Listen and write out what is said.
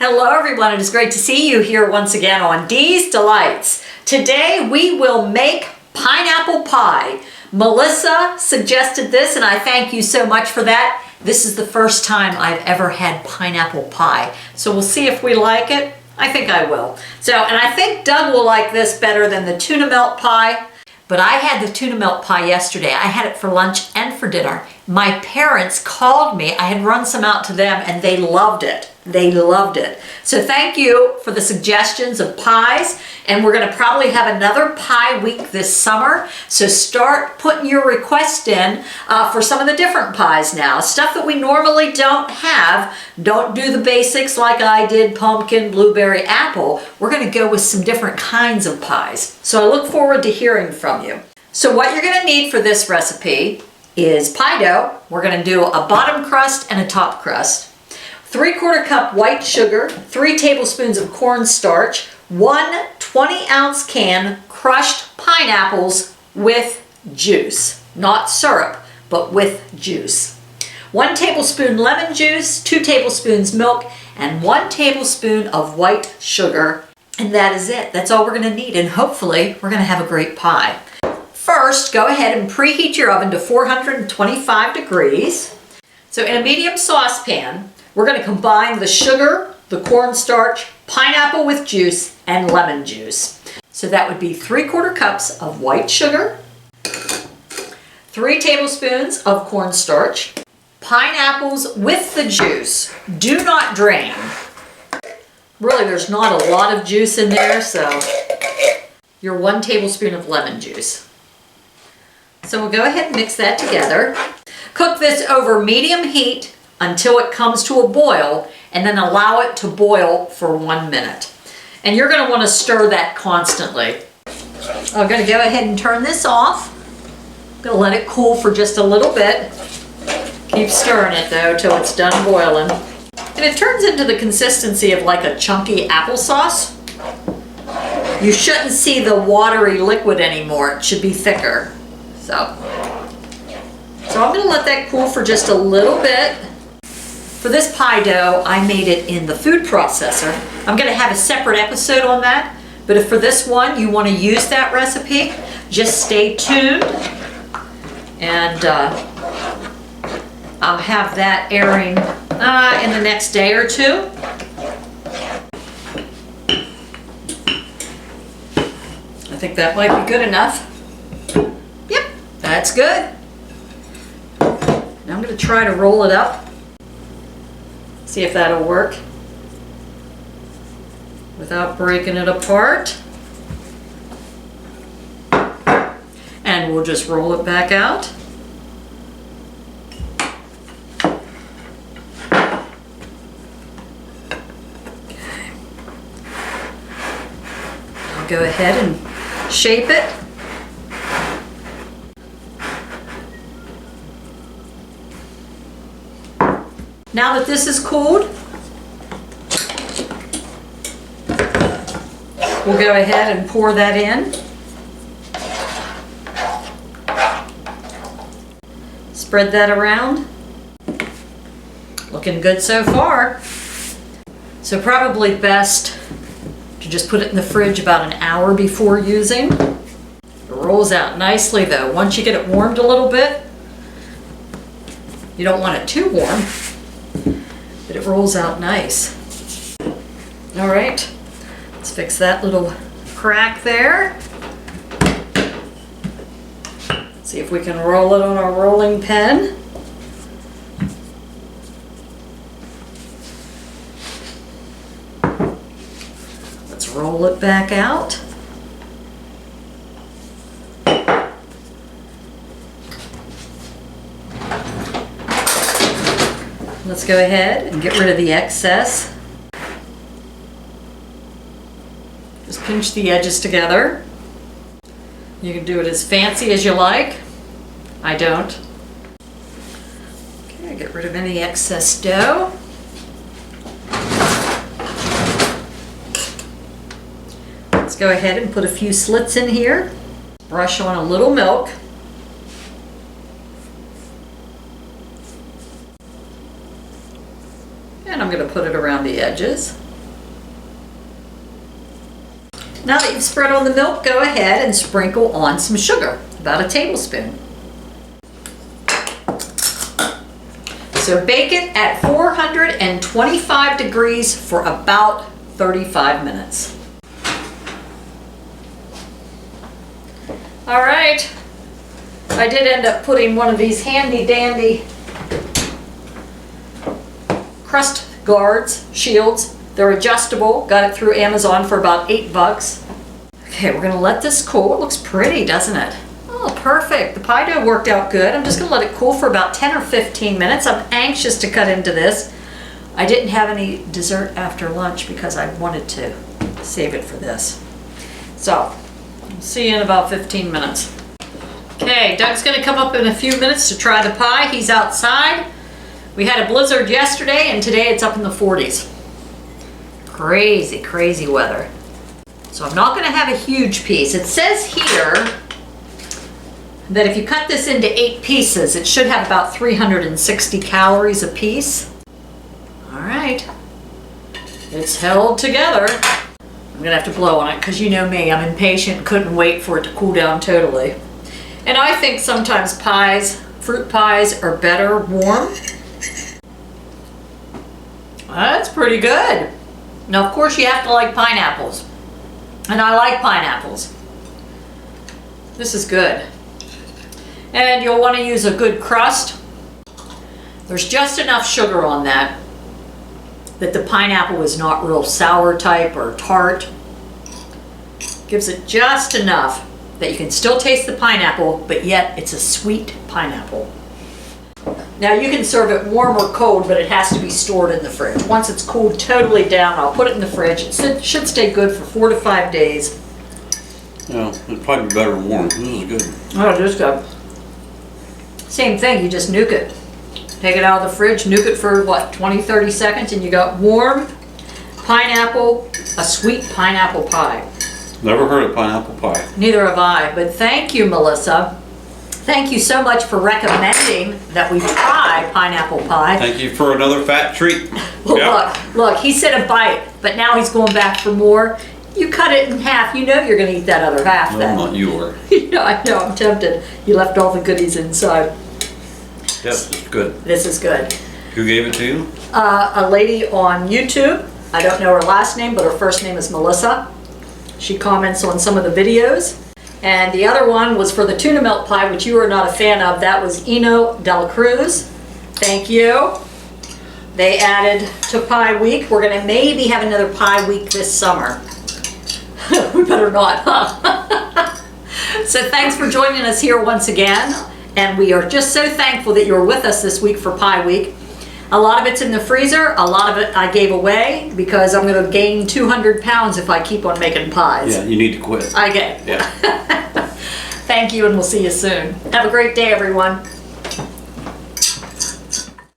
Hello everyone, it is great to see you here once again on Dee's Delights. Today we will make pineapple pie. Melissa suggested this and I thank you so much for that. This is the first time I've ever had pineapple pie. So we'll see if we like it. I think I will. And I think Doug will like this better than the tuna melt pie. But I had the tuna melt pie yesterday. I had it for lunch and for dinner. My parents called me. I had run some out to them and they loved it. They loved it. So thank you for the suggestions of pies. And we're going to probably have another pie week this summer. So start putting your request in for some of the different pies now. Stuff that we normally don't have. Don't do the basics like I did, pumpkin, blueberry, apple. We're going to go with some different kinds of pies. So I look forward to hearing from you. So what you're going to need for this recipe is pie dough. We're going to do a bottom crust and a top crust. 3/4 cup white sugar, 3 tablespoons of cornstarch, 1 20-ounce can crushed pineapples with juice. Not syrup, but with juice. 1 tablespoon lemon juice, 2 tablespoons milk, and 1 tablespoon of white sugar. And that is it. That's all we're going to need, and hopefully we're going to have a great pie. First, go ahead and preheat your oven to 425 degrees. So in a medium saucepan, we're going to combine the sugar, the cornstarch, pineapple with juice, and lemon juice. So that would be 3/4 cups of white sugar, 3 tablespoons of cornstarch, pineapples with the juice. Do not drain. Really, there's not a lot of juice in there, so your 1 tablespoon of lemon juice. So we'll go ahead and mix that together. Cook this over medium heat until it comes to a boil, and then allow it to boil for 1 minute. And you're going to want to stir that constantly. I'm going to go ahead and turn this off. I'm going to let it cool for just a little bit. Keep stirring it though till it's done boiling. And it turns into the consistency of like a chunky applesauce. You shouldn't see the watery liquid anymore. It should be thicker. So I'm going to let that cool for just a little bit. For this pie dough, I made it in the food processor. I'm going to have a separate episode on that, but if for this one you want to use that recipe, just stay tuned, and I'll have that airing in the next day or two. I think that might be good enough. Yep, that's good. Now I'm going to try to roll it up. See if that'll work without breaking it apart. And we'll just roll it back out. Okay. I'll go ahead and shape it. Now that this is cooled, we'll go ahead and pour that in. Spread that around. Looking good so far. So probably best to just put it in the fridge about an hour before using. It rolls out nicely though. Once you get it warmed a little bit, you don't want it too warm. But it rolls out nice. All right, let's fix that little crack there. See if we can roll it on our rolling pin. Let's roll it back out. Let's go ahead and get rid of the excess. Just pinch the edges together. You can do it as fancy as you like. I don't. Okay, get rid of any excess dough. Let's go ahead and put a few slits in here. Brush on a little milk. And I'm going to put it around the edges. Now that you've spread on the milk, go ahead and sprinkle on some sugar, about a tablespoon. So bake it at 425 degrees for about 35 minutes. All right, I did end up putting one of these handy dandy crust guards, shields. They're adjustable, got it through Amazon for about $8. Okay, we're gonna let this cool. It looks pretty, doesn't it? Oh, perfect. The pie dough worked out good. I'm just gonna let it cool for about 10 or 15 minutes. I'm anxious to cut into this. I didn't have any dessert after lunch because I wanted to save it for this. So, I'll see you in about 15 minutes. Okay, Doug's gonna come up in a few minutes to try the pie. He's outside. We had a blizzard yesterday and today it's up in the 40s. Crazy, crazy weather. So I'm not gonna have a huge piece. It says here that if you cut this into 8 pieces, it should have about 360 calories a piece. All right, it's held together. I'm gonna have to blow on it because you know me, I'm impatient, couldn't wait for it to cool down totally. And I think sometimes pies, fruit pies, are better warm. That's pretty good. Now, of course, you have to like pineapples. And I like pineapples. This is good. And you'll want to use a good crust. There's just enough sugar on that the pineapple is not real sour type or tart. Gives it just enough that you can still taste the pineapple, but yet it's a sweet pineapple. Now you can serve it warm or cold, but it has to be stored in the fridge. Once it's cooled totally down, I'll put it in the fridge. It should stay good for 4 to 5 days. Yeah, it'd probably be better warm. This is good. Oh, just good. Same thing, you just nuke it. Take it out of the fridge, nuke it for what, 20, 30 seconds, and you got warm pineapple, a sweet pineapple pie. Never heard of pineapple pie. Neither have I, but thank you, Melissa. Thank you so much for recommending that we try pineapple pie. Thank you for another fat treat. Well, Yep. look, he said a bite, but now he's going back for more. You cut it in half, you know you're gonna eat that other half No, then. not you are. I know, I'm tempted. You left all the goodies inside. Yes, it's good. This is good. Who gave it to you? A lady on YouTube, I don't know her last name, but her first name is Melissa. She comments on some of the videos. And the other one was for the tuna melt pie, which you are not a fan of. That was Eno Dela Cruz. Thank you. They added to Pie Week. We're gonna maybe have another Pie Week this summer. We better not, huh? So thanks for joining us here once again. And we are just so thankful that you're with us this week for Pie Week. A lot of it's in the freezer. A lot of it I gave away because I'm gonna gain 200 pounds if I keep on making pies. Yeah, you need to quit. I get it. Yeah. Thank you, and we'll see you soon. Have a great day, everyone.